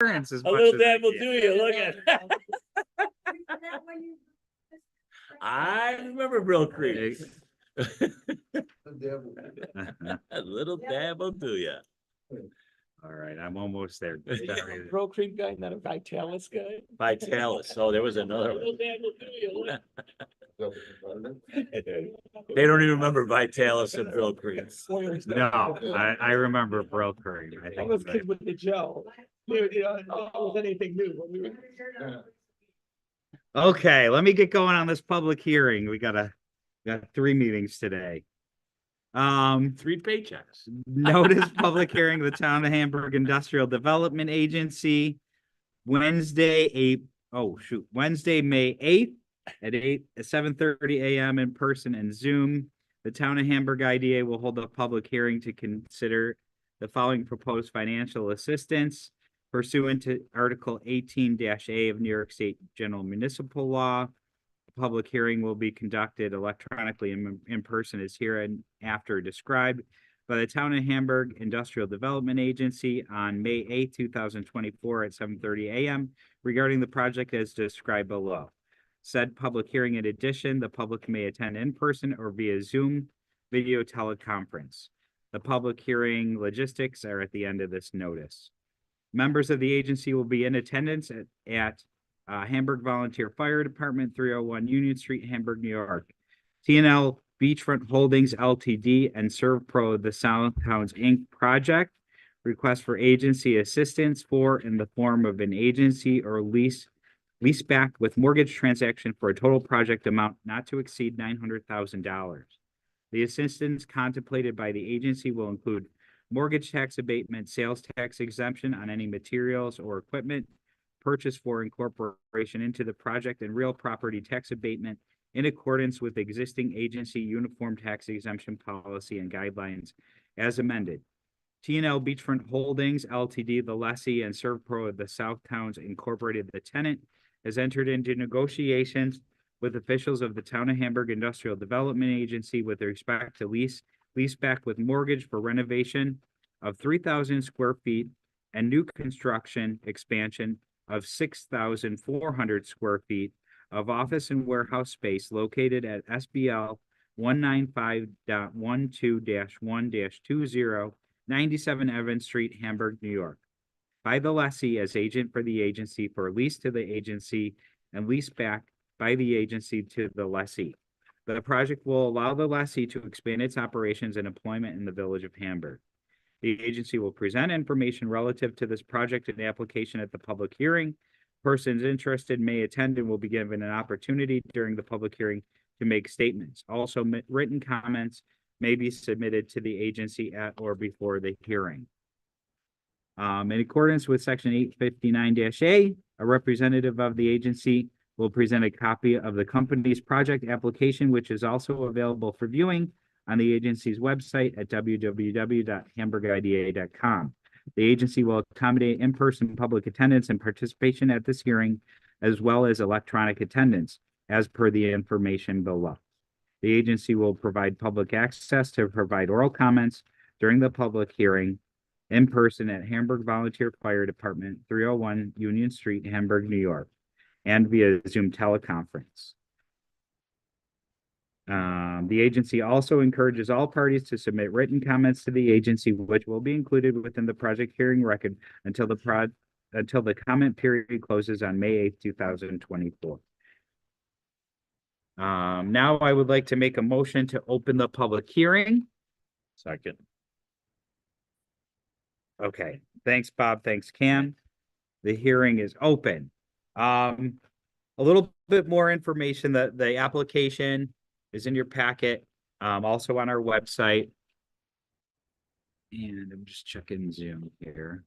as A much little as dab will can. do you, look at. I remember Brill Creek. A little dab will do ya. All right, I'm almost there. Sorry. Brill Creek guy, not a Vitalis guy. Vitalis, oh, there was another Little one. dab will do you, look. They don't even remember Vitalis and Brill Creek. No, I remember Brill Creek. I All think those that- kids with the gel. Dude, you know, it was anything new. When we were- Okay, let me get going on this public hearing. We got 3 meetings today. 3 paychecks. Notice public hearing of the Town of Hamburg Industrial Development Agency, Wednesday, May 8th at 7:30 a.m. in person and Zoom. The Town of Hamburg IDA will hold a public hearing to consider the following proposed financial assistance pursuant to Article 18-A of New York State General Municipal Law. The public hearing will be conducted electronically and in person as here and after described by the Town of Hamburg Industrial Development Agency on May 8, 2024 at 7:30 a.m. regarding the project as described below. Said public hearing, in addition, the public may attend in person or via Zoom video teleconference. The public hearing logistics are at the end of this notice. Members of the agency will be in attendance at Hamburg Volunteer Fire Department, 301 Union Street, Hamburg, New York. TNL Beachfront Holdings LTD and ServPro, the South Towns Inc. project. Request for agency assistance in the form of an agency or lease back with mortgage transaction for a total project amount not to exceed $900,000. The assistance contemplated by the agency will include mortgage tax abatement, sales tax exemption on any materials or equipment purchased for incorporation into the project, and real property tax abatement in accordance with existing agency uniform tax exemption policy and guidelines as amended. TNL Beachfront Holdings LTD, the lessee, and ServPro of the South Towns Incorporated, the tenant, has entered into negotiations with officials of the Town of Hamburg Industrial Development Agency with respect to lease back with mortgage for renovation of 3,000 square feet and new construction expansion of 6,400 square feet of office and warehouse space located at SBL 195.12-1-20, 97 Evans Street, Hamburg, New York, by the lessee as agent for the agency for lease to the agency and lease back by the agency to the lessee. The project will allow the lessee to expand its operations and employment in the village of Hamburg. The agency will present information relative to this project and application at the public hearing. Persons interested may attend and will be given an opportunity during the public hearing to make statements. Also, written comments may be submitted to the agency at or before the hearing. In accordance with Section 859-A, a representative of the agency will present a copy of the company's project application, which is also available for viewing on the agency's website at www.hamburgida.com. The agency will accommodate in-person public attendance and participation at this hearing, as well as electronic attendance, as per the information below. The agency will provide public access to provide oral comments during the public hearing in person at Hamburg Volunteer Fire Department, 301 Union Street, Hamburg, New York, and via Zoom teleconference. The agency also encourages all parties to submit written comments to the agency, which will be included within the project hearing record until the comment period closes on May 8th, 2024. Now I would like to make a motion to open the public hearing. Second. Okay, thanks, Bob. Thanks, Cam. The hearing is open. A little bit more information. The application is in your packet, also on our website. And I'm just checking Zoom here.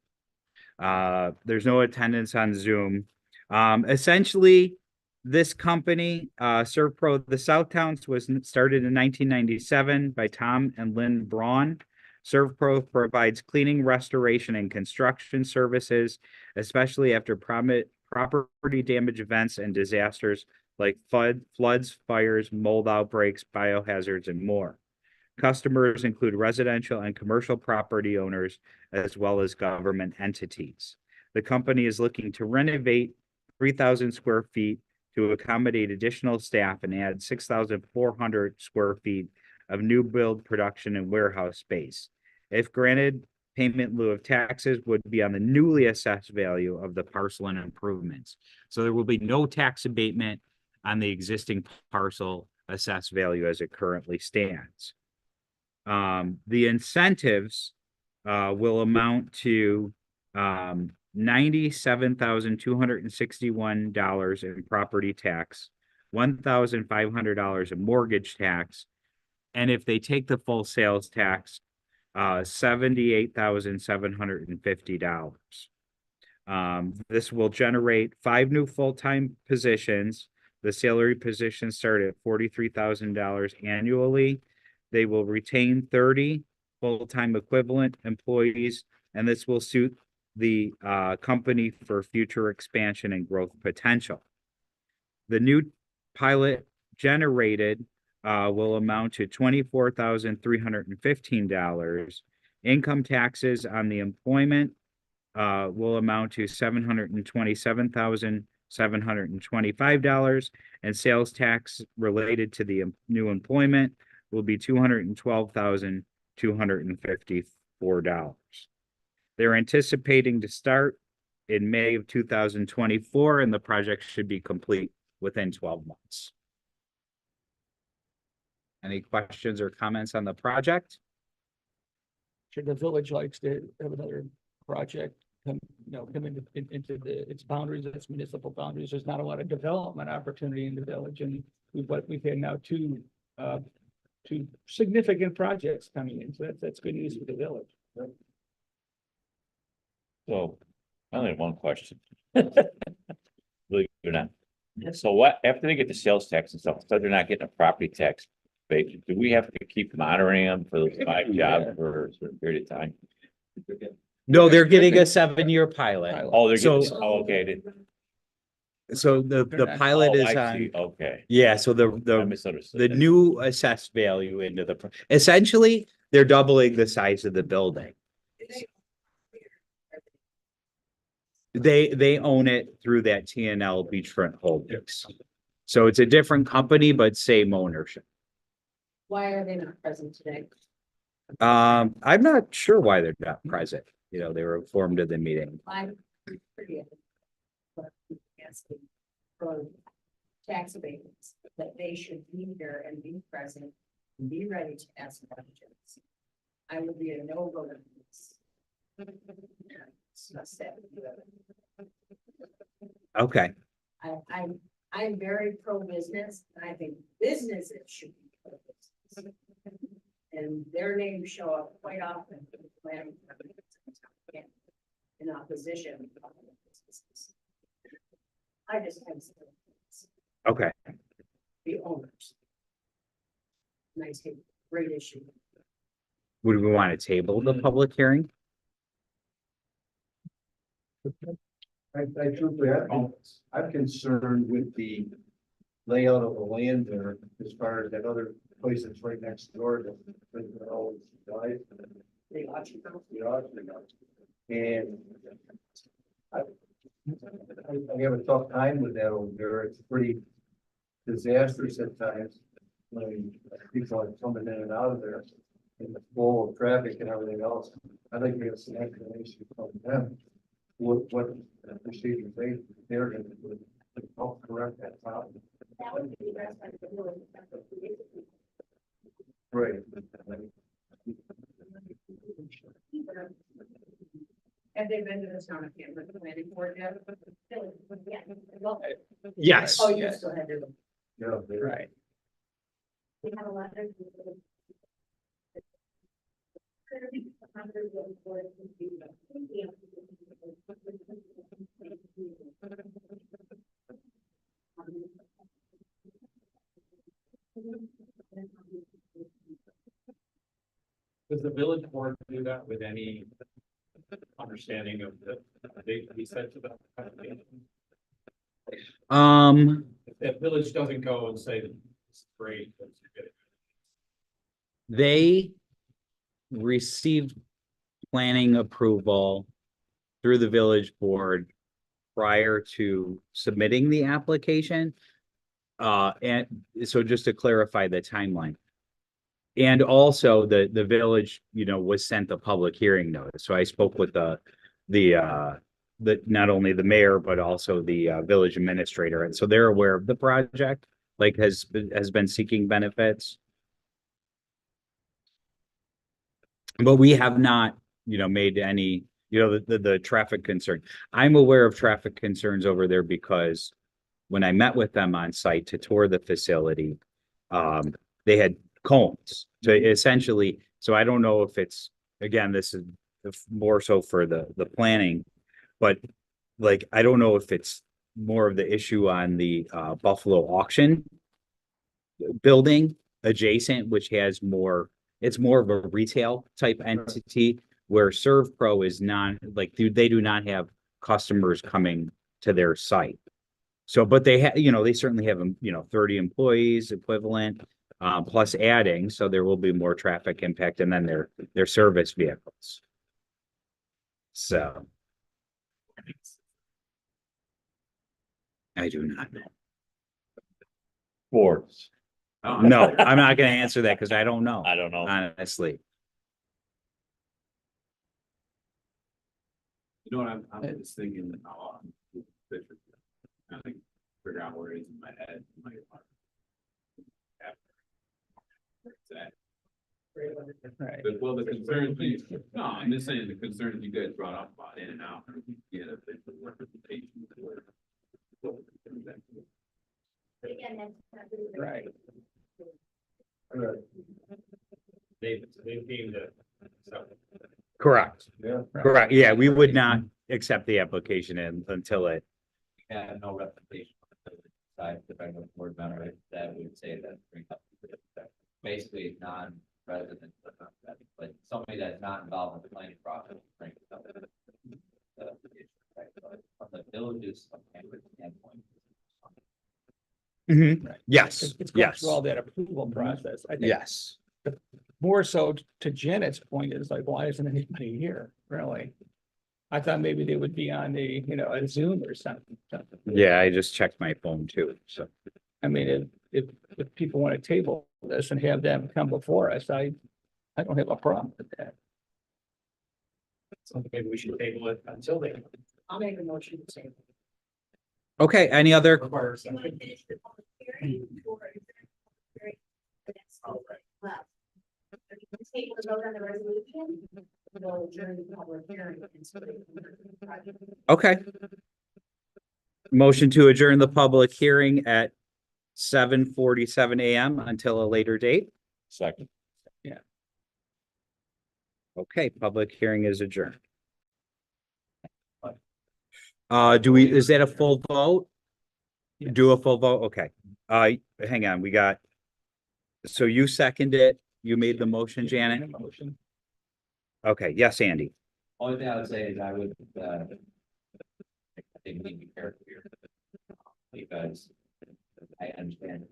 There's no attendance on Zoom. Essentially, this company, ServPro, the South Towns, was started in 1997 by Tom and Lynn Braun. ServPro provides cleaning, restoration, and construction services, especially after property damage events and disasters like floods, fires, mold outbreaks, biohazards, and more. Customers include residential and commercial property owners, as well as government entities. The company is looking to renovate 3,000 square feet to accommodate additional staff and add 6,400 square feet of new build production and warehouse space. If granted, payment in lieu of taxes would be on the newly assessed value of the parcel and improvements. So there will be no tax abatement on the existing parcel assessed value as it currently stands. The incentives will amount to $97,261 in property tax, $1,500 in mortgage tax, and if they take the full sales tax, $78,750. This will generate 5 new full-time positions. The salary positions start at $43,000 annually. They will retain 30 full-time equivalent employees, and this will suit the company for future expansion and growth potential. The new pilot generated will amount to $24,315. Income taxes on the employment will amount to $727,725, and sales tax related to the new employment will be $212,254. They're anticipating to start in May of 2024, and the project should be complete within 12 months. Any questions or comments on the project? Should the village likes to have another project come into its boundaries, its municipal boundaries, there's not a lot of development opportunity in the village, and we've had now two significant projects coming in, so that's good news for the village. So, I only have one question. Believe it or not. So what, after they get the sales tax and stuff, so they're not getting a property tax, do we have to keep monitoring them for those 5 jobs for a certain period of time? No, they're getting a 7-year pilot. Oh, they're getting, So- okay. So the pilot Oh, is I see. on, Okay. yeah, so I the misunderstood. new assessed value into the, essentially, they're doubling the size of the building. They own it through that TNL Beachfront Holdings. So it's a different company, but same ownership. Why are they not present today? I'm not sure why they're not present. You know, they were informed of the meeting. I'm pretty. But asking for tax abatements, that they should be here and be present and be ready to ask questions. I would be a no vote on this. Okay, I'm very pro-business, and I think businesses should be pro-business. And their names show up quite often in the planning department in opposition. I just have some. okay. The owners. Nice, great issue. Would we want to table the public hearing? I truthfully, I'm concerned with the layout of the land there as far as that other place that's right next door that that always dies. The auction house. The auction house. And I have a tough time with that over there. It's pretty disastrous at times. When people are coming in and out of there in the flow of traffic and everything else. I'd like to get some explanation from them. What procedures they're going to do to help correct that problem. That would be addressed by the village. Right. Have they been to the town of Hamburg planning board yet? Yeah. Well, Yes. oh, you still had to. Yeah, Right. We have a lot of. Does the village board do that with any understanding of the date that he said to them? If the village doesn't go and say that it's great, that's good. They received planning approval through the village board prior to submitting the application. And so just to clarify the timeline. And also the village, was sent a public hearing notice. So I spoke with not only the mayor, but also the village administrator. And so they're aware of the project, like has been seeking benefits. But we have not, made any, the traffic concern. I'm aware of traffic concerns over there because when I met with them on site to tour the facility, they had cones. So essentially, so I don't know if it's, again, this is more so for the planning, but like, I don't know if it's more of the issue on the Buffalo auction building adjacent, which has more, it's more of a retail type entity where ServPro is not, like, they do not have customers coming to their site. So, but they have, they certainly have, 30 employees equivalent, plus adding, so there will be more traffic impact, and then their service vehicles. So. I do not know. Boards. No, I'm not gonna answer that because I don't know, I don't know. honestly. You know what I'm just thinking, I think, figure out where it is in my head. Right. Well, the concerns, no, I'm just saying the concerns you guys brought up about in and out. Yeah, the representation. But again, that's not really. Right. They came to. Correct. Yeah. Correct. Yeah, we would not accept the application until it. And no representation on the village side, the regular board member that would say that brings up basically non-resident, but somebody that's not involved in the planning process brings up the issue, right? But from the village's standpoint. Mhm. Yes, It's going yes, through all that approval process. I think yes. more so to Janet's point is like, why isn't anybody here, really? I thought maybe they would be on a Zoom or something. Yeah, I just checked my phone too, so. I mean, if people want to table this and have them come before us, I don't have a problem with that. So maybe we should table it until they. I'll make a motion to say. Okay, any other, Require You want to finish the public hearing or? The next left. Table the vote on the resolution. We'll adjourn the public hearing. And so they can- okay. Motion to adjourn the public hearing at 7:47 AM until a later date. Second. Okay, public hearing is adjourned. Is that a full vote? Do a full vote? Okay. Hang on, so you seconded it, you made the motion, Janet? Motion. Okay, yes, Andy. Only thing I would say is I would, I think we need to be careful here. Because I understand.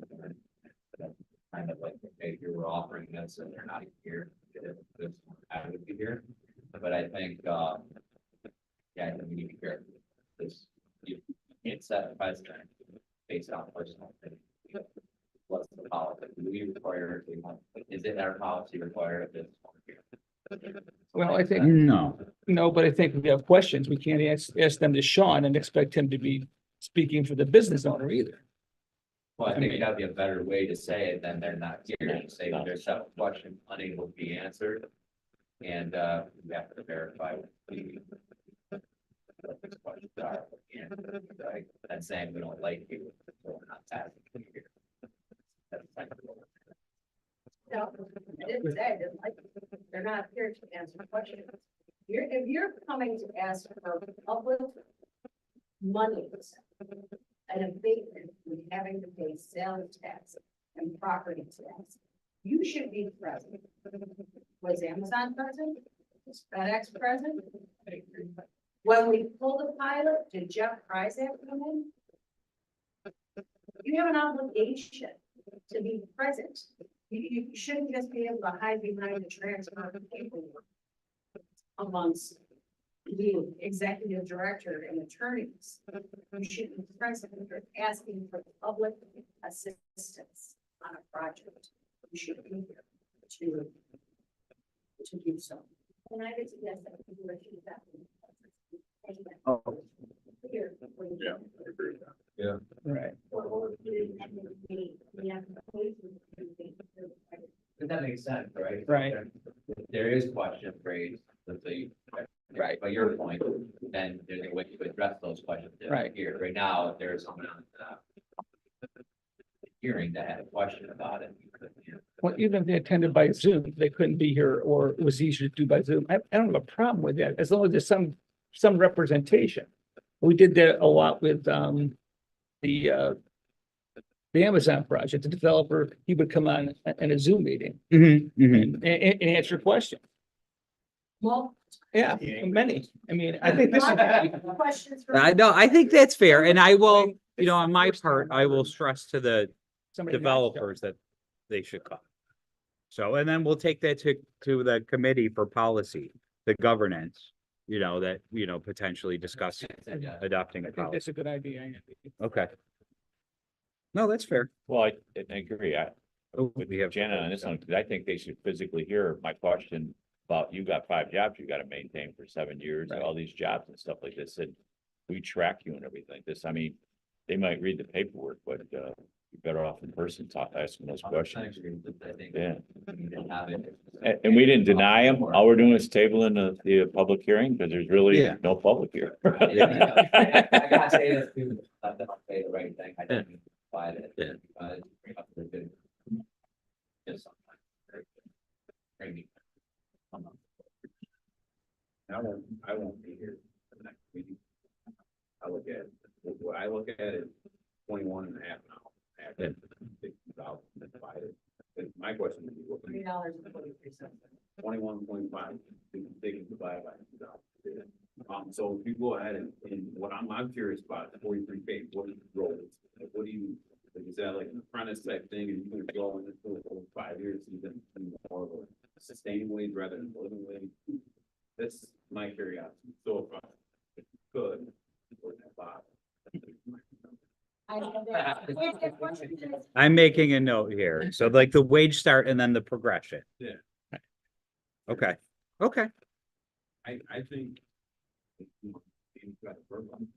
Kind of like, okay, you were offering this and they're not here, I would be here, but I think, yeah, I think we need to be careful. Because you can't set a precedent based on personal opinion. What's the policy? Do we require, is it our policy required of this? Well, I think, No. no, but I think we have questions. We can't ask them to Sean and expect him to be speaking for the business owner either. Well, I think that'd be a better way to say it than they're not here and say there's some question unable to be answered. And we have to verify what these questions are. And saying we don't like you, so we're not asking you here. That's technical. No, I didn't say I didn't like it. They're not here to answer questions. If you're coming to ask for public monies and abatement with having to pay sales tax and property tax, you should be present. Was Amazon present? Was FedEx present? When we pulled the pilot, did Jeff Pryzak come in? You have an obligation to be present. You shouldn't just be able to hide behind the transfer of paperwork amongst the executive director and attorneys, you should be present if you're asking for public assistance on a project. You should be here to do so. And I would suggest that we do that. Oh. Here. Yeah, I agree with that. Right. But that makes sense, right? Right. There is question raised with the. Right. By your point, then there's a way to address those questions. Right. Here, right now, if there's someone on the hearing that had a question about it. Well, even if they attended by Zoom, they couldn't be here, or it was easier to do by Zoom. I don't have a problem with that, as long as there's some representation. We did that a lot with, the Amazon project, the developer, he would come on in a Zoom meeting and answer questions. Well. Yeah, many. I mean, I think this is. Questions. I know, I think that's fair, and I will, you know, on my part, I will stress to the somebody not- developers that they should come. So, and then we'll take that to the committee for policy, the governance, you know, that, you know, potentially discuss adopting I a think that's policy. a good idea. Okay. No, that's fair. Well, I agree. With We have Janet on this one, because I think they should physically hear my question about, you got 5 jobs you gotta maintain for 7 years, Right. all these jobs and stuff like this, and we track you and everything. This, I mean, they might read the paperwork, but, you're better off in person asking those questions. Yeah. And we didn't deny them. All we're doing is tabling the public hearing, because there's really Yeah. no public here. I gotta say this too, not that I'll say the right thing, I didn't buy it. Yeah. Bring up the good. Just sometimes. Maybe. I won't be here for the next meeting. I look at, what I look at is 21 and a half now. After 60,000 divided. And my question would be, what $3.43. 21.5, they can divide by 2,000. So if you go ahead and what I'm curious about, 43 feet, what is the role? Like, what do you, like, is that like an apprentice type thing, and you're gonna go in it for 5 years, and then more of a sustaining wage rather than a living wage? That's my curiosity, so if you could, or that Bob. I know that. Wait, the question is- I'm making a note here. So like the wage start and then the progression. Yeah. Okay, okay. I think. if you've got a program,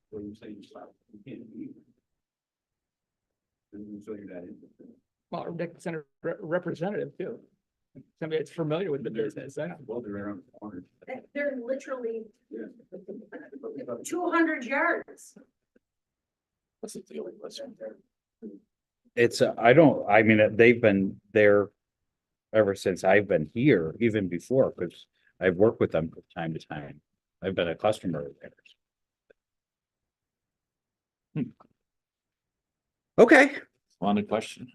what you're saying is like, you can't be. And so you're not interested. Well, or Dick Center representative too. Somebody that's familiar with the business. Well, they're around the corner. They're literally Yeah. 200 yards. What's the deal with this? It's, I mean, they've been there ever since I've been here, even before, because I've worked with them from time to time. I've been a customer of theirs. Okay, On the question.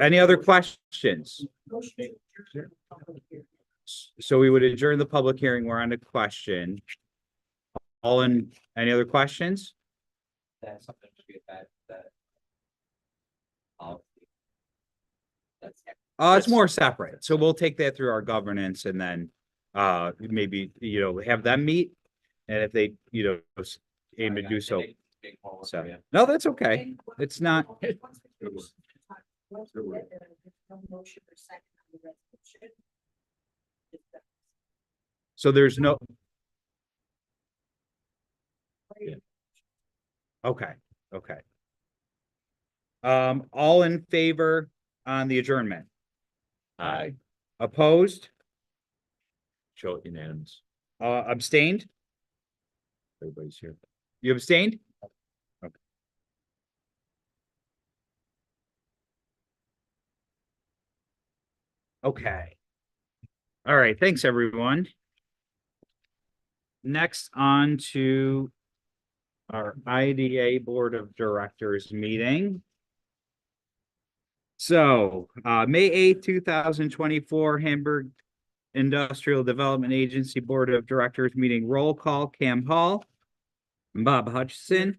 any other questions? So we would adjourn the public hearing. We're on the question. Any other questions? That's something to get that. That's. It's more separate, so we'll take that through our governance and then, maybe, you know, have them meet. And if they, you know, aim to do so. So, no, that's okay. It's not, so there's no. Okay, okay. All in favor on the adjournment? Aye. Opposed? Show it unanimous. Abstained? Everybody's here. You abstained? Okay. Okay. All right, thanks, everyone. Next on to our IDA Board of Directors meeting. So, May 8th, 2024, Hamburg Industrial Development Agency Board of Directors meeting roll call, Cam Hall, Bob Hutchison,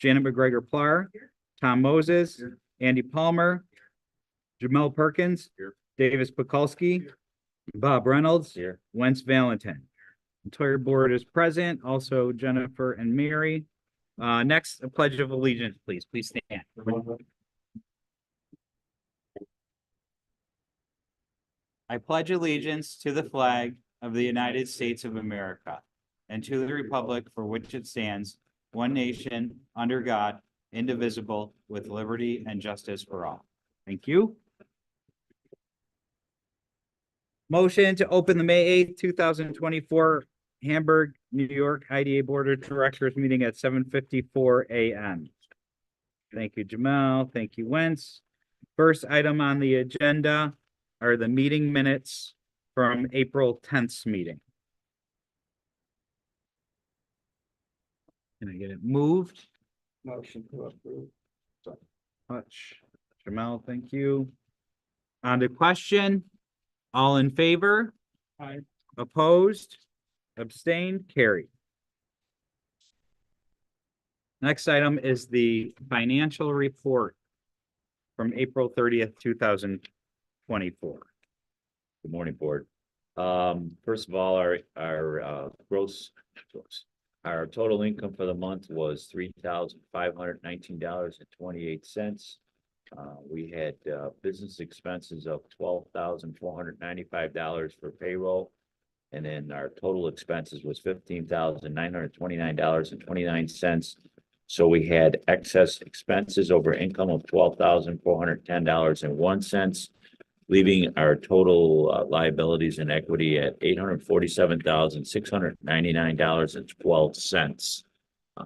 Janet McGregor Plar, Tom Moses, Andy Palmer, Jamel Perkins, Davis Pekulski, Bob Reynolds, Here. Wentz Valentin. Entire board is present, also Jennifer and Mary. Next, a pledge of allegiance, please. Please stand. I pledge allegiance to the flag of the United States of America and to the republic for which it stands, one nation, under God, indivisible, with liberty and justice for all. Thank you. Motion to open the May 8th, 2024 Hamburg, New York IDA Board of Directors meeting at 7:54 a.m. Thank you, Jamal. Thank you, Wentz. First item on the agenda are the meeting minutes from April 10th meeting. Can I get it moved? Motion to approve. Much. Jamal, thank you. On the question, all in favor? Aye. Opposed? Abstained? Carried. Next item is the financial report from April 30th, 2024. Good morning, board. First of all, our our total income for the month was $3,519.28. We had business expenses of $12,495 for payroll. And then our total expenses was $15,929.29. So we had excess expenses over income of $12,410.01, leaving our total liabilities and equity at $847,699.12.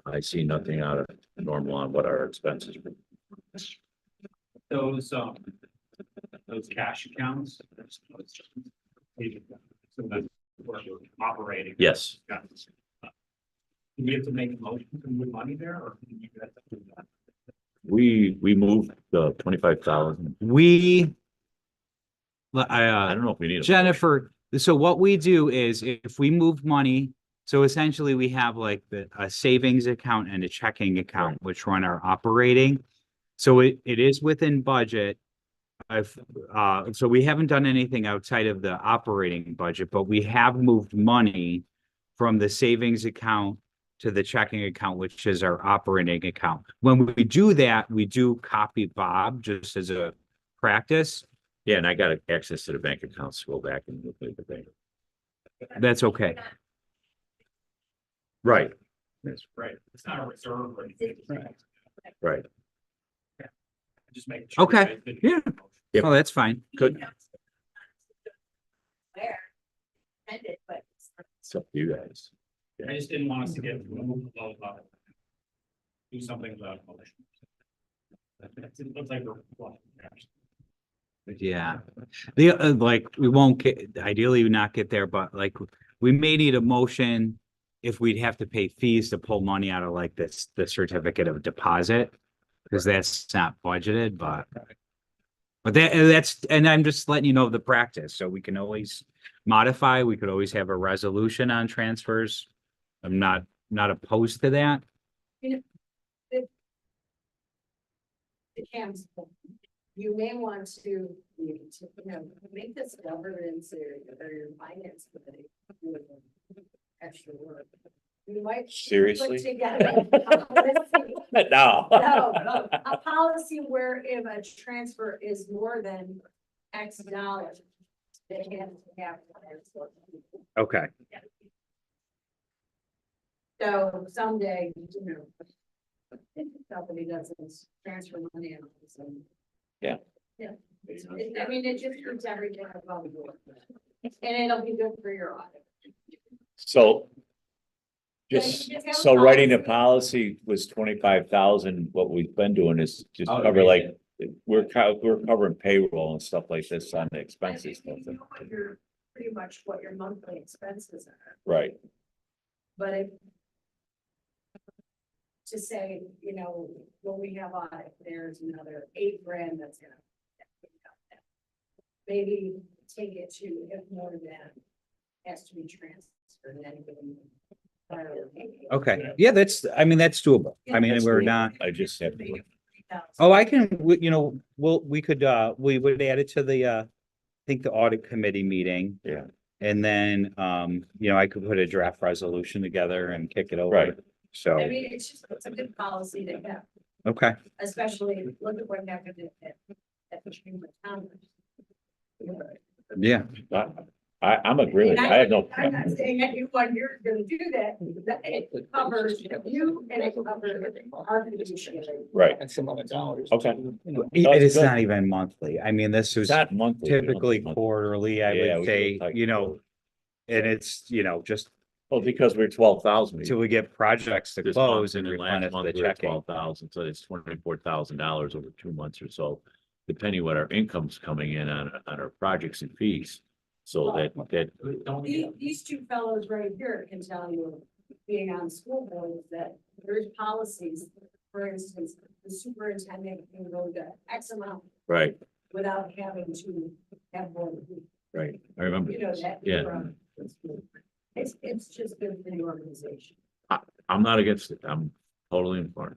I see nothing out of normal on what our expenses were. Those cash accounts. So that's operating. Yes. Do we have to make a motion to move money there, or can you guys do that? We moved the 25,000. I don't know if we need. Jennifer, so what we do is if we move money, so essentially we have like a savings account and a checking account, which run our operating. So it is within budget. So we haven't done anything outside of the operating budget, but we have moved money from the savings account to the checking account, which is our operating account. When we do that, we do copy Bob just as a practice. Yeah, and I got access to the bank accounts to go back and look at the bank. That's okay. Right. Right, it's not a reserve or anything. Right. Just make. Sure Okay. Yeah. Yep. Oh, that's fine. Good. Where? Ended, but. It's up to you guys. I just didn't want us to get moved above, do something without a motion. It looks like we're. Yeah. The like we won't get ideally not get there, but like we may need a motion if we'd have to pay fees to pull money out of like this, the certificate of deposit. Because that's not budgeted, but that's, and I'm just letting you know the practice, so we can always modify, we could always have a resolution on transfers. I'm not opposed to that. The CAM's, you may want to, make this governance or your finance committee do extra work. You might. Seriously? Put together a policy. No. No, a policy where if a transfer is more than X dollars, they have to have. Okay. So someday, if the company doesn't transfer money. Yeah. Yeah, I mean, it just puts everything above board. And it'll be good for your audit. So. Yeah, Just, you just have a so writing a policy. policy was 25,000. What we've been doing is just Oh, cover yeah. like, we're covering payroll and stuff like this on the expenses. You know what your, pretty much what your monthly expenses are, Right. but if. To say, when we have audit, there's another $8,000 that's gonna. Maybe take it to if more than has to be transferred, then. Okay. Yeah, that's doable. I mean, That's we're doable. not, I just have to. oh, I can, we would add it to the, I think the audit committee meeting. Yeah. And then, I could put a draft resolution together and kick it over. Right. So, I mean, it's a good policy to have, okay, especially look at what happened at the Chamber of Commerce. yeah, I'm agreeing. I have no. I'm not saying anyone you're gonna do that, that it covers you and it covers our fiduciary. Right. And some other dollars. Okay. too, you know. it's good. not even monthly. I mean, this was It's not monthly. we don't typically do monthly. quarterly, I Yeah, we would do say, like- and it's, just Well, because we're 12,000. till we get projects to This close month, and then last replenish month the we were at checking. 12,000, so it's $24,000 over 2 months or so, depending what our income's coming in on our projects and fees. So that, These two fellows right here can tell you, being on school boards, that there's policies. For instance, the superintendent can go to X amount right, without having to have one. right, I remember. You know, this. that. Yeah, It's just good for the organization. I'm not against it. I'm totally informed.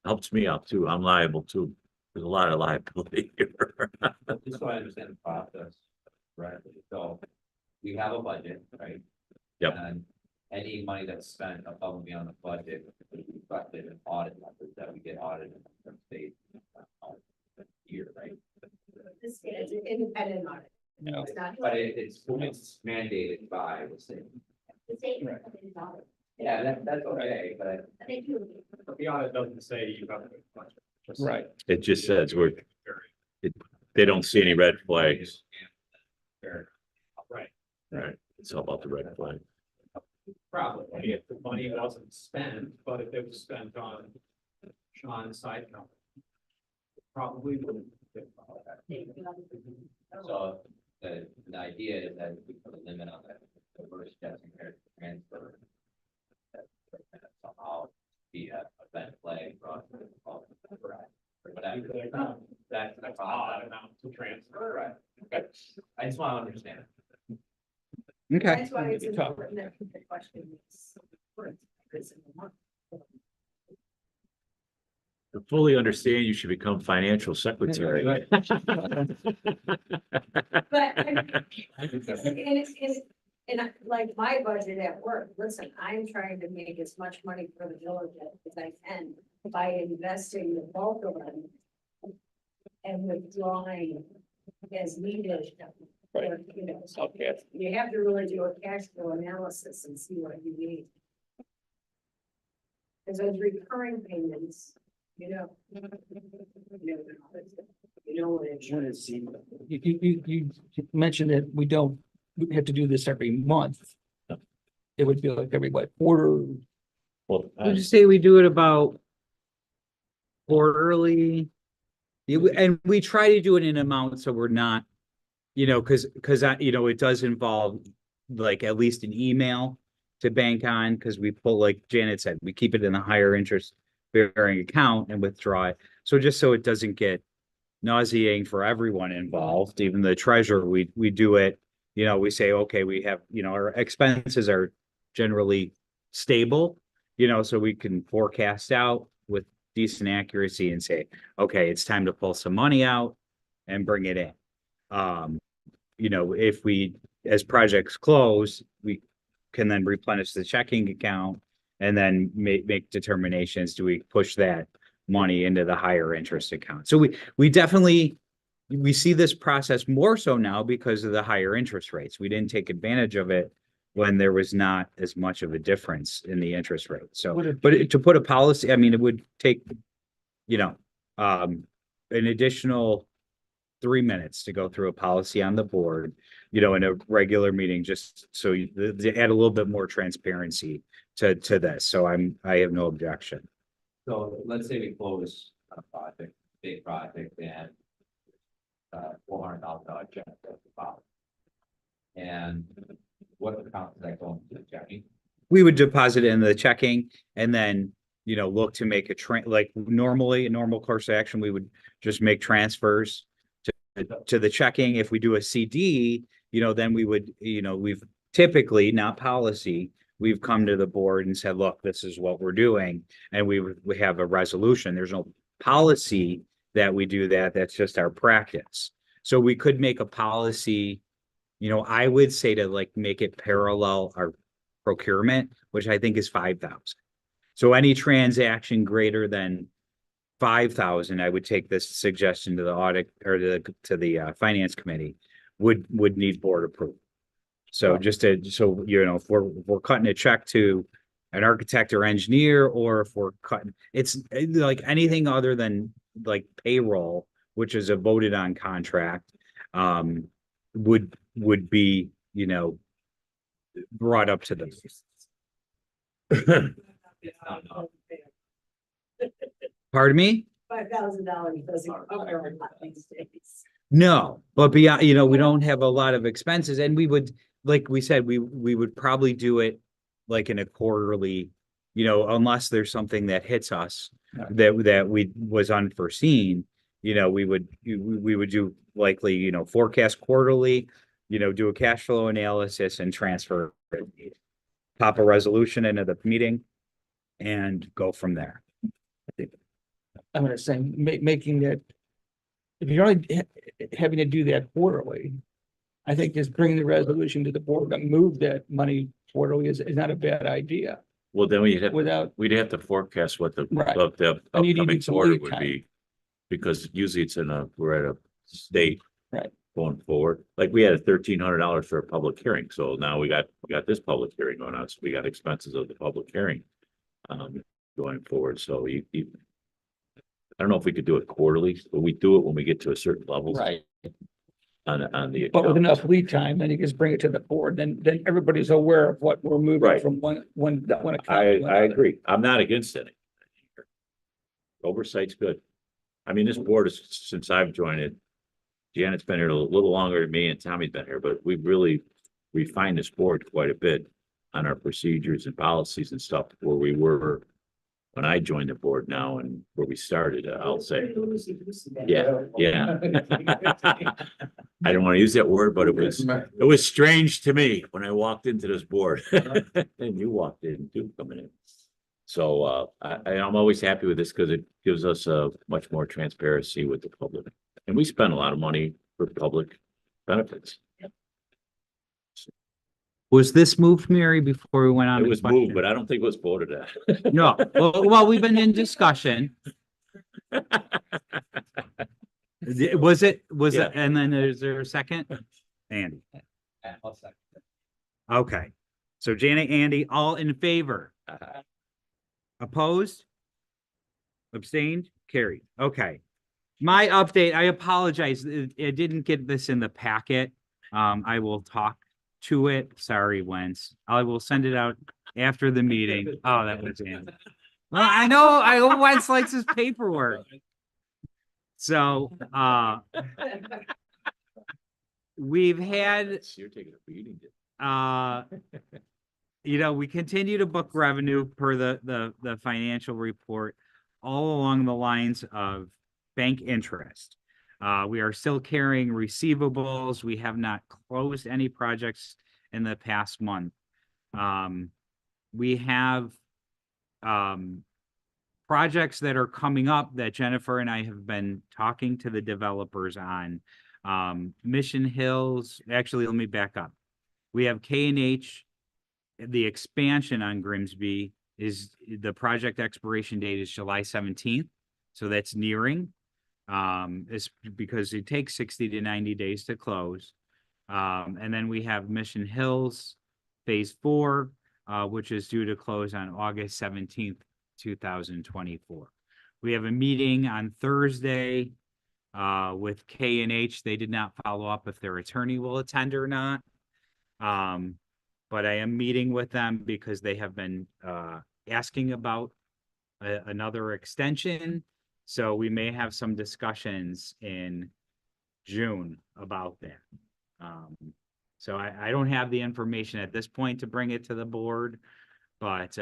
Helps me out too. I'm liable too. There's a lot of liability here. Just so I understand the process, right? So we have a budget, right? Yep. And any money that's spent above and beyond the budget is reflected in audit methods that we get audited from state year, right? This is an independent audit. No. It's not. But it's mandated by the state. The state Right. independent audit. Yeah, that's okay, but They do. But the audit doesn't say you have to. Right. It just says they don't see any red flags. Right. Right, it's all about the red flag. Probably if the money wasn't spent, but if it was spent on Sean's side company. Probably wouldn't. so the idea is that we put a limit on that, the first steps in here to transfer. That somehow be a red flag for us. Or whatever. That's That's odd amount to transfer. right. Okay. I just want to understand. Okay, That's why it's It'd be tough. important that the question is. Because in the month. To fully understand, you should become financial secretary. But, and like my budget at work, listen, I'm trying to make as much money for the village as I can by investing the bulk of it. And withdrawing as needed. Right. You know, so Okay. you have to really do a cash flow analysis and see what you need. Because those recurring payments, you know what insurance. You mentioned that we have to do this every month. It would be like every quarter. Well, would you say we do it about quarterly? And we try to do it in amounts so we're not, because it does involve like at least an email to bank on, because we pull, like Janet said, we keep it in a higher interest bearing account and withdraw it. So just so it doesn't get nauseating for everyone involved, even the treasurer, we do it, we say, okay, we have, our expenses are generally stable, so we can forecast out with decent accuracy and say, okay, it's time to pull some money out and bring it in. If we, as projects close, we can then replenish the checking account and then make determinations. Do we push that money into the higher interest account? So we definitely, we see this process more so now because of the higher interest rates. We didn't take advantage of it when there was not as much of a difference in the interest rate. So, to put a policy, I mean, it would take, an additional 3 minutes to go through a policy on the board, in a regular meeting, just so they add a little bit more transparency to this. So I have no objection. So let's say we close a project, big project, and $400,000 check at the bottom. And what account is that going to the checking? We would deposit it in the checking and then, look to make like normally, a normal course of action, we would just make transfers to the checking. If we do a CD, then we would, we've typically, not policy, we've come to the board and said, look, this is what we're doing. And we have a resolution. There's no policy that we do that. That's just our practice. So we could make a policy I would say to like make it parallel our procurement, which I think is 5,000. So any transaction greater than 5,000, I would take this suggestion to the audit or to the finance committee would need board approval. So just to, so, if we're cutting a check to an architect or engineer, or if we're cutting, it's like anything other than like payroll, which is a voted on contract, would be, brought up to them. Pardon me? $5,000 doesn't cover a lot these days. No, but beyond, we don't have a lot of expenses, and we would, like we said, we would probably do it like in a quarterly, unless there's something that hits us that we was unforeseen, we would do likely, forecast quarterly, do a cash flow analysis and transfer, pop a resolution into the meeting and go from there. I'm gonna say, making that, if you're only having to do that quarterly, I think just bringing the resolution to the board to move that money quarterly is not a bad idea Well, then we'd without, have to forecast what the, Right. the And you need upcoming some quarter lead would time. be. Because usually we're at a state. Right. Going forward, like we had $1,300 for a public hearing, so now we got this public hearing going on, so we got expenses of the public hearing. Going forward, so I don't know if we could do it quarterly, but we do it when we get to a certain level. right, On the. but with account. enough lead time, then you just bring it to the board, then everybody's aware of what we're moving Right. from one account. I to another. agree. I'm not against it. Oversight's good. I mean, this board is, since I've joined it, Janet's been here a little longer than me and Tommy's been here, but we've really refined this board quite a bit on our procedures and policies and stuff where we were when I joined the board now and where we started, I'll say. Yeah. I don't want to use that word, but it was strange to me when I walked into this board and you walked in too, coming in. So I'm always happy with this because it gives us a much more transparency with the public. And we spend a lot of money for public benefits. Was this moved, Mary, before we went on? It to was question? moved, but I don't think it was voted at. No, well, we've been in discussion. Was it, Yeah. and then is there a second? Andy, okay. So Janet, Andy, all in favor? Opposed? Abstained? Carried. Okay. My update, I apologize. I didn't get this in the packet. I will talk to it. Sorry, Wentz. I will send it out after the meeting. Oh, that was Andy. Well, I know Wentz likes his paperwork. So, we've had, You're taking a beating. we continue to book revenue per the financial report all along the lines of bank interest. We are still carrying receivables. We have not closed any projects in the past month. We have projects that are coming up that Jennifer and I have been talking to the developers on. Mission Hills, actually, let me back up. We have K&H, the expansion on Grimsby is the project expiration date is July 17th. So that's nearing. It's because it takes 60 to 90 days to close. And then we have Mission Hills Phase 4, which is due to close on August 17th, 2024. We have a meeting on Thursday with K&H. They did not follow up if their attorney will attend or not. But I am meeting with them because they have been asking about another extension. So we may have some discussions in June about that. So I don't have the information at this point to bring it to the board, but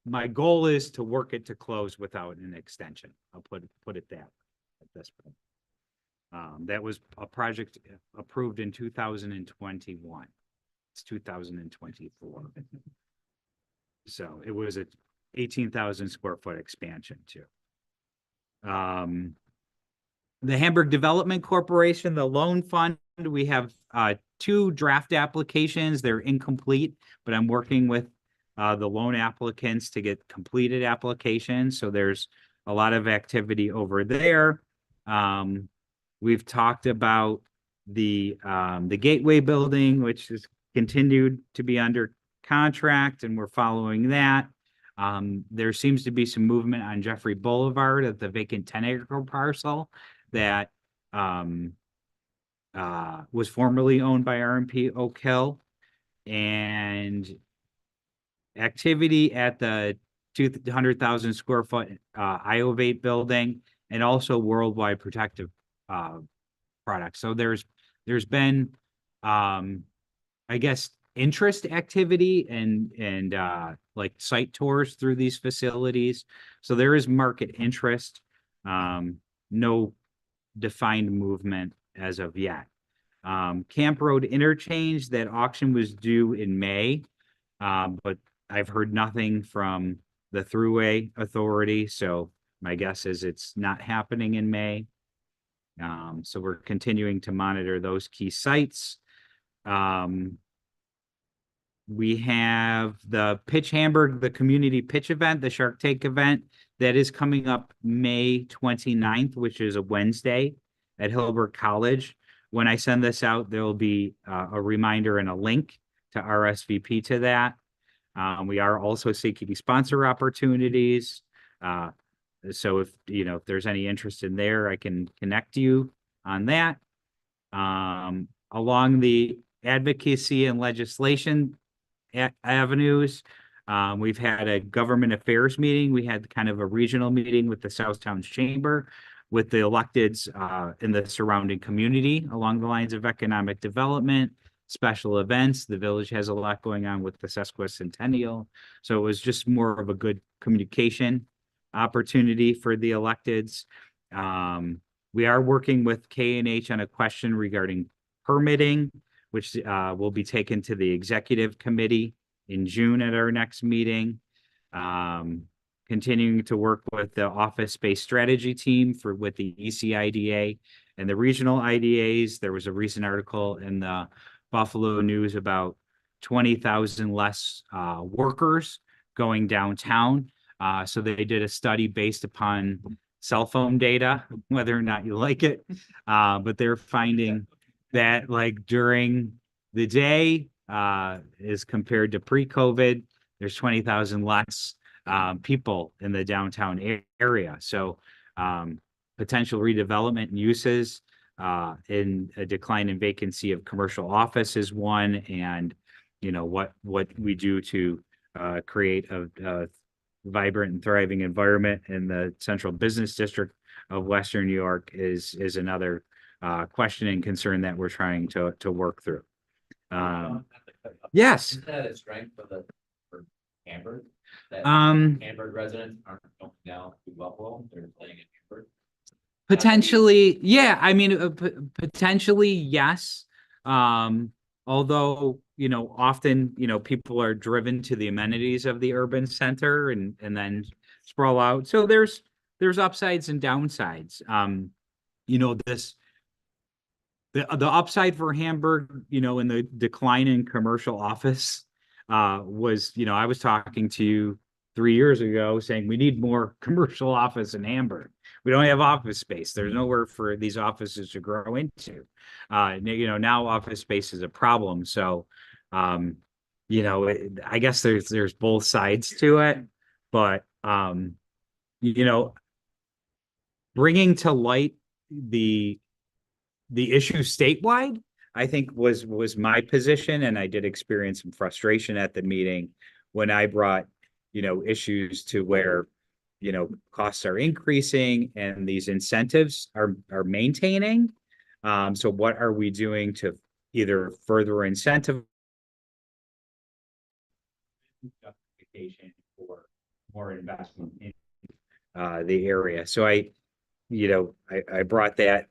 my goal is to work it to close without an extension. I'll put it that way at this point. That was a project approved in 2021. It's 2024. So it was a 18,000 square foot expansion too. The Hamburg Development Corporation, the loan fund, we have two draft applications. They're incomplete, but I'm working with the loan applicants to get completed applications. So there's a lot of activity over there. We've talked about the Gateway building, which is continued to be under contract, and we're following that. There seems to be some movement on Jeffrey Boulevard at the vacant 10-acre parcel that was formerly owned by RMP Oak Hill, and activity at the 200,000 square foot Iovate building, and also Worldwide Protective products. So there's been I guess interest activity and like site tours through these facilities. So there is market interest. No defined movement as of yet. Camp Road interchange, that auction was due in May, but I've heard nothing from the Thruway Authority, so my guess is it's not happening in May. So we're continuing to monitor those key sites. We have the Pitch Hamburg, the community pitch event, the Shark Tank event that is coming up May 29th, which is a Wednesday at Hillbrook College. When I send this out, there will be a reminder and a link to RSVP to that. We are also seeking sponsor opportunities. So if there's any interest in there, I can connect you on that. Along the advocacy and legislation avenues, we've had a government affairs meeting. We had kind of a regional meeting with the Southtown Chamber, with the electeds in the surrounding community along the lines of economic development, special events. The village has a lot going on with the sesquicentennial. So it was just more of a good communication opportunity for the electeds. We are working with K&H on a question regarding permitting, which will be taken to the executive committee in June at our next meeting. Continuing to work with the office space strategy team with the ECIDA and the regional IDAs. There was a recent article in the Buffalo News about 20,000 less workers going downtown. So they did a study based upon cell phone data, whether or not you like it. But they're finding that like during the day, as compared to pre-COVID, there's 20,000 less people in the downtown area. So potential redevelopment and uses in a decline in vacancy of commercial office is one, and what we do to create a vibrant and thriving environment in the central business district of Western New York is another question and concern that we're trying to work through. Yes. Is that a strength for Hamburg? That Hamburg residents aren't going down to Buffalo, they're staying in Hamburg? Potentially, yeah. I mean, potentially, yes. Although, often, people are driven to the amenities of the urban center and then sprawl out. So there's upsides and downsides. The upside for Hamburg, in the decline in commercial office, was, I was talking to you 3 years ago saying we need more commercial office in Hamburg. We don't have office space. There's nowhere for these offices to grow into. Now office space is a problem. So, I guess there's both sides to it, but, bringing to light the issue statewide, I think was my position. And I did experience some frustration at the meeting when I brought, issues to where, costs are increasing and these incentives are maintaining. So what are we doing to either further incentive justification for more investment in the area? So I brought that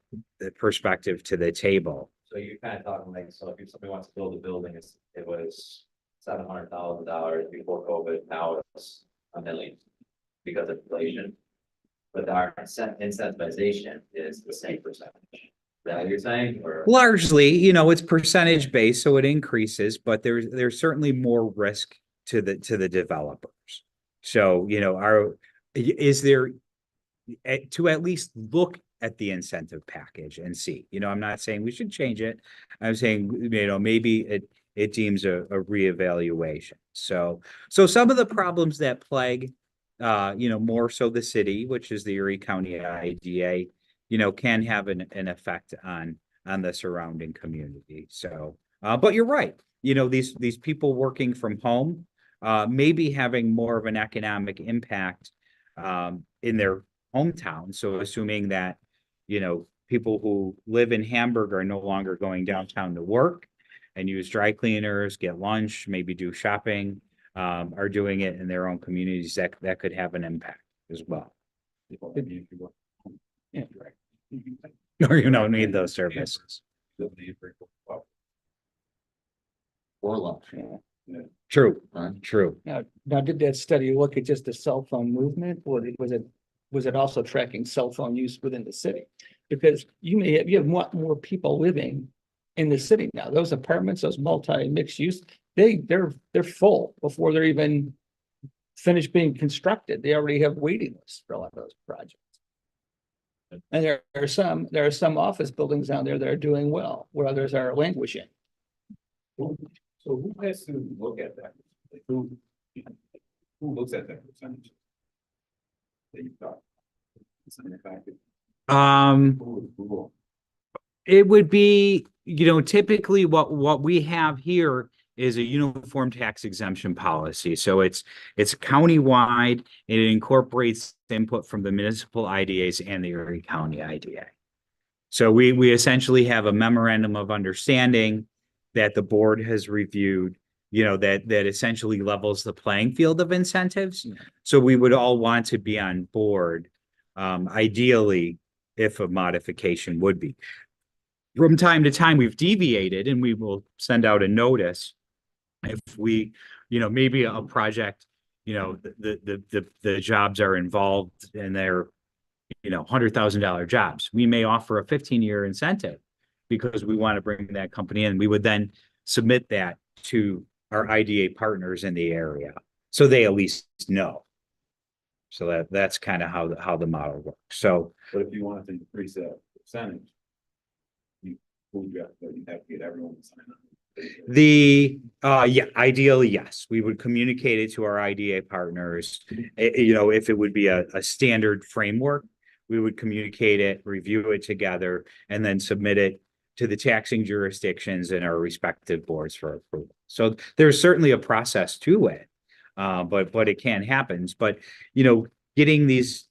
perspective to the table. So you're kind of talking like, so if somebody wants to build a building, it was $700,000 before COVID, now it's $1 million because of inflation. But our incentivization is the same percentage. Is that what you're saying, or? Largely, it's percentage based, so it increases, but there's certainly more risk to the developers. So, is there to at least look at the incentive package and see, I'm not saying we should change it. I'm saying, maybe it deems a reevaluation. So some of the problems that plague, more so the city, which is the Erie County IDA, can have an effect on the surrounding community. So, but you're right. These people working from home, maybe having more of an economic impact, in their hometown. So assuming that, people who live in Hamburg are no longer going downtown to work and use dry cleaners, get lunch, maybe do shopping, are doing it in their own communities, that could have an impact as well. Yeah. Or you don't need those services. Or lunch. True, Right. true. Now, did that study look at just the cell phone movement, or was it also tracking cell phone use within the city? Because you have more people living in the city now. Those apartments, those multi-mixed use, they're full before they're even finished being constructed. They already have waiting lists for a lot of those projects. And there are some office buildings down there that are doing well, where others are languishing. So who has to look at that? Like, who looks at that percentage? That you thought? It would be, typically what we have here is a uniform tax exemption policy. So it's countywide, and it incorporates input from the municipal IDAs and the Erie County IDA. So we essentially have a memorandum of understanding that the board has reviewed, that essentially levels the playing field of incentives. So we would all want to be on board, ideally, if a modification would be. From time to time, we've deviated, and we will send out a notice if we, maybe a project, the jobs are involved and they're, $100,000 jobs. We may offer a 15-year incentive because we want to bring that company in. We would then submit that to our IDA partners in the area, so they at least know. So that's kind of how the model works. So, But if you wanted to increase that percentage, you have to get everyone to sign up. ideally, yes, we would communicate it to our IDA partners. If it would be a standard framework, we would communicate it, review it together, and then submit it to the taxing jurisdictions and our respective boards for approval. So there's certainly a process to it, but it can happen. But, getting these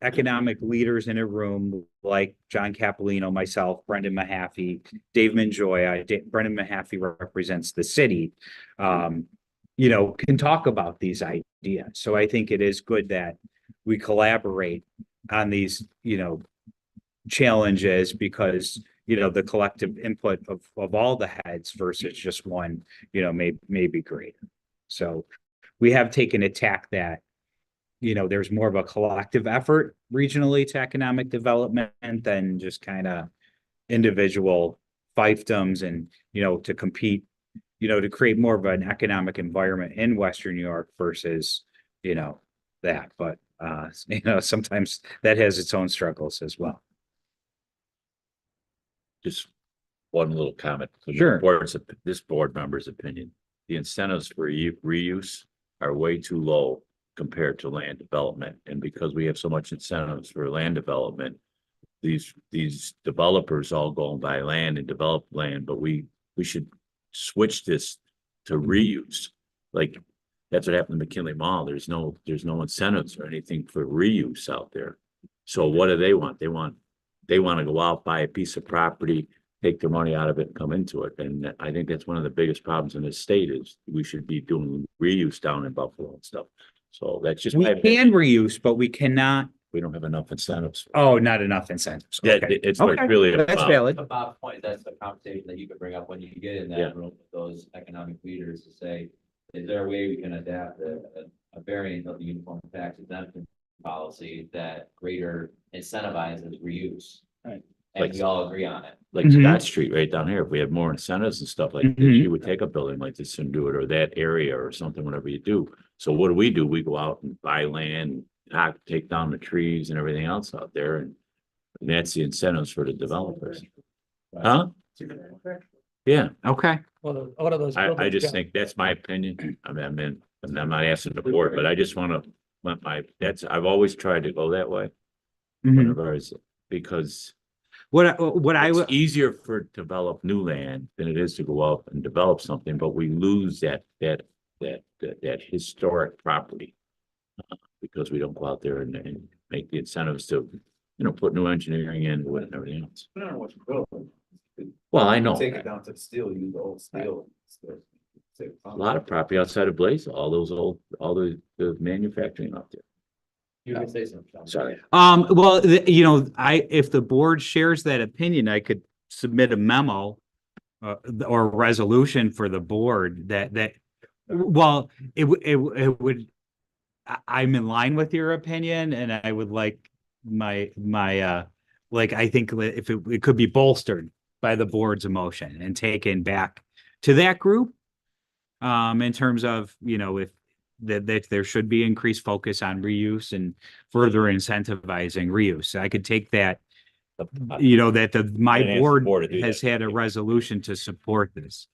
economic leaders in a room like John Capolino, myself, Brendan Mahaffey, Dave Manjoya. Brendan Mahaffey represents the city, can talk about these ideas. So I think it is good that we collaborate on these, challenges, because, the collective input of all the heads versus just one, may be greater. So we have taken a tack that, there's more of a collective effort regionally to economic development than just kind of individual fiefdoms, and, to compete, to create more of an economic environment in Western New York versus, that. But, sometimes that has its own struggles as well. Just one little comment. from the Sure. This board member's opinion. The incentives for reuse are way too low compared to land development. And because we have so much incentives for land development, these developers all go and buy land and develop land, but we should switch this to reuse. Like, that's what happened to McKinley Mall. There's no incentives or anything for reuse out there. So what do they want? They want to go out, buy a piece of property, take their money out of it and come into it. And I think that's one of the biggest problems in this state, is we should be doing reuse down in Buffalo and stuff. So that's just We my opinion. can reuse, but we cannot. We don't have enough incentives. Oh, not enough incentives. Yeah, Okay. it's what Okay. really That's about. valid. But Bob's point, that's the conversation that you could bring up when you get in Yeah. that room with those economic leaders to say, is there a way we can adapt a variant of the uniform tax exemption policy that greater incentivizes reuse. Right. And we all agree on it. Like Mhm. Scott Street right down here, if we had more incentives and stuff like this, Mhm. you would take a building like this and do it, or that area or something, whatever you do. So what do? We go out and buy land, take down the trees and everything else out there, and that's the incentives for the developers. Huh? Yeah, Okay. Well, a lot of those. I buildings just got- think that's my opinion. I mean, I'm not asking the board, but I just wanna, I've always tried to go that way. Mhm. Whenever it's, because What I it's would, easier for develop new land than it is to go out and develop something, but we lose that historic property. Because we don't go out there and make the incentives to, put new engineering in and everything else. I don't know what you build. Well, I know, Take it down to the steel, use the old steel. a lot of property outside of Blaze, all the manufacturing out there. You can say something. Sean. Sorry. well, if the board shares that opinion, I could submit a memo or a resolution for the board well, it would, I'm in line with your opinion, and I would like my, I think if it could be bolstered by the board's emotion and taken back to that group. In terms of, if that there should be increased focus on reuse and further incentivizing reuse. I could take that, that my Didn't ask the board board to do has that. had a resolution to support this.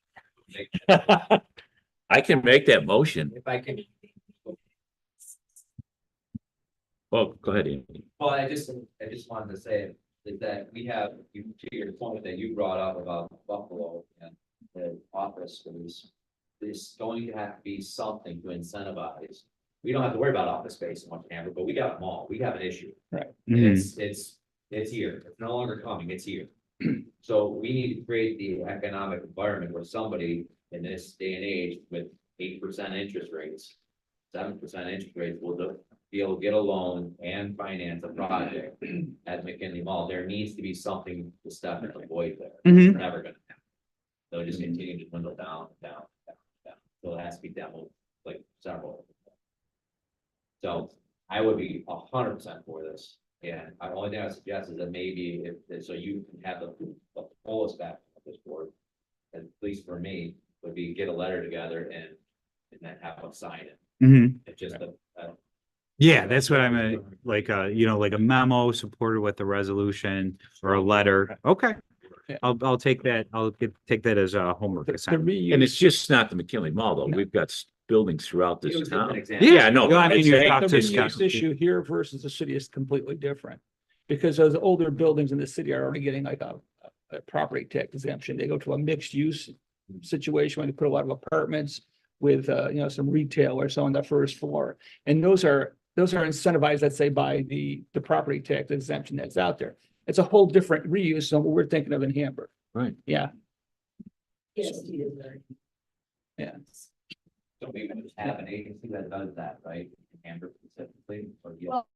I can make that motion. If I can, Well, go ahead, Andy. well, I just wanted to say is that we have, to your point that you brought up about Buffalo and the office space. There's going to have to be something to incentivize. We don't have to worry about office space in much Hamburg, but we got them all. We have an issue. And Mhm. it's here. It's no longer coming. It's here. So we need to create the economic environment where somebody in this day and age with 8% interest rates, 7% interest rates will be able to get a loan and finance a project at McKinley Mall. There needs to be something to step in the void there. Mhm. It's never gonna happen. They'll just continue to dwindle down. So it has to be demoed like several. So I would be 100% for this. And the only thing I would suggest is that maybe so you can have the fullest back of this board, at least for me, would be get a letter together and then have them sign it. Mhm. It's just Yeah, that's what I'm, like a memo supported with the resolution or a letter. Okay. Yeah. I'll take that. Take that as a homework The assignment. And it's reuse, just not the McKinley Mall, though. No. We've got buildings throughout It this was just an town. example. Yeah, I know. Yeah, I mean, I'd you've say- got the to reuse issue here versus the city is completely different. Because those older buildings in the city are only getting like a property tax exemption. They go to a mixed use situation when they put a lot of apartments with, some retail or so on the first floor. And those are incentivized, let's say, by the property tax exemption that's out there. It's a whole different reuse than what we're thinking of in Hamburg. Right. Yeah, Yes, he is very. yeah. So we would have an agency that does that, right? In Hamburg specifically, or you Well,